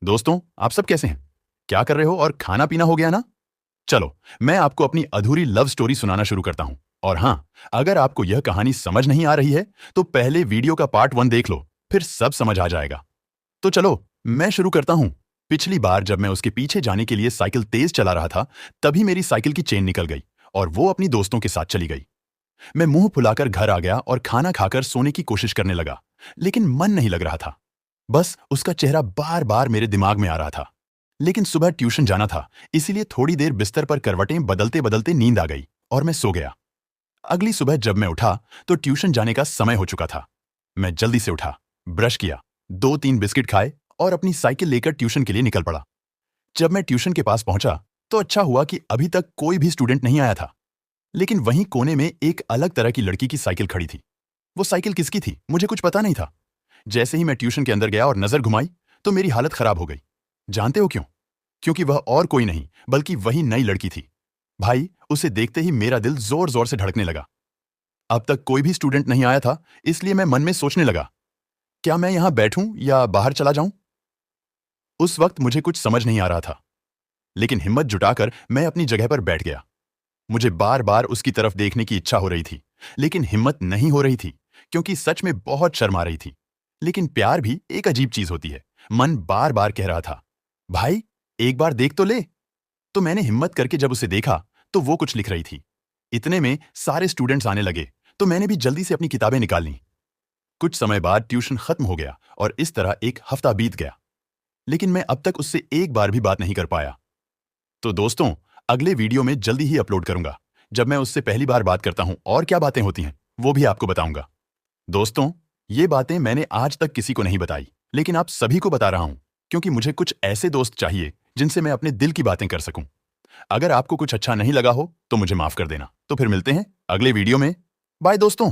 दोस्तों, आप सब कैसे हैं? क्या कर रहे हो और खाना पीना हो गया ना? चलो, मैं आपको अपनी अधूरी लव स्टोरी सुनाना शुरू करता हूं। और हाँ, अगर आपको यह कहानी समझ नहीं आ रही है, तो पहले वीडियो का पार्ट 1 देख लो, फिर सब समझ आ जाएगा। तो चलो, मैं शुरू करता हूं। पिछली बार जब मैं उसके पीछे जाने के लिए साइकिल तेज चला रहा था, तभी मेरी साइकिल की चेन निकल गई और वो अपनी दोस्तों के साथ चली गई। मैं मुंह फुलाकर घर आ गया और खाना खाकर सोने की कोशिश करने लगा, लेकिन मन नहीं लग रहा था। बस उसका चेहरा बार बार मेरे दिमाग में आ रहा था। लेकिन सुबह ट्यूशन जाना था, इसीलिए थोड़ी देर बिस्तर पर करवटें बदलते बदलते नींद आ गई और मैं सो गया। अगली सुबह जब मैं उठा तो ट्यूशन जाने का समय हो चुका था। मैं जल्दी से उठा, ब्रश किया, 2-3 बिस्किट खाए और अपनी साइकिल लेकर ट्यूशन के लिए निकल पड़ा। जब मैं ट्यूशन के पास पहुंचा तो अच्छा हुआ कि अभी तक कोई भी स्टूडेंट नहीं आया था। लेकिन वहीं कोने में एक अलग तरह की लड़की की साइकिल खड़ी थी। वो साइकिल किसकी थी मुझे कुछ पता नहीं था। जैसे ही मैं ट्यूशन के अंदर गया और नजर घुमाई तो मेरी हालत खराब हो गई। जानते हो क्यों? क्योंकि वह और कोई नहीं बल्कि वही नई लड़की थी। भाई, उसे देखते ही मेरा दिल जोर जोर से धड़कने लगा। अब तक कोई भी स्टूडेंट नहीं आया था, इसलिए मैं मन में सोचने लगा, क्या मैं यहां बैठूं या बाहर चला जाऊं? उस वक्त मुझे कुछ समझ नहीं आ रहा था, लेकिन हिम्मत जुटाकर मैं अपनी जगह पर बैठ गया। मुझे बार बार उसकी तरफ देखने की इच्छा हो रही थी, लेकिन हिम्मत नहीं हो रही थी, क्योंकि सच में बहुत शर्म आ रही थी। लेकिन प्यार भी एक अजीब चीज होती है। मन बार बार कह रहा था, भाई, एक बार देख तो ले। तो मैंने हिम्मत करके जब उसे देखा तो वो कुछ लिख रही थी। इतने में सारे स्टूडेंट्स आने लगे, तो मैंने भी जल्दी से अपनी किताबें निकाल लीं। कुछ समय बाद ट्यूशन खत्म हो गया और इस तरह एक हफ्ता बीत गया, लेकिन मैं अब तक उससे एक बार भी बात नहीं कर पाया। तो दोस्तों, अगले वीडियो में जल्दी ही अपलोड करूंगा, जब मैं उससे पहली बार बात करता हूं और क्या बातें होती हैं वो भी आपको बताऊंगा। दोस्तों, ये बातें मैंने आज तक किसी को नहीं बताई, लेकिन आप सभी को बता रहा हूं, क्योंकि मुझे कुछ ऐसे दोस्त चाहिए जिनसे मैं अपने दिल की बातें कर सकूं। अगर आपको कुछ अच्छा नहीं लगा हो तो मुझे माफ कर देना। तो फिर मिलते हैं अगले वीडियो में। बाय दोस्तों।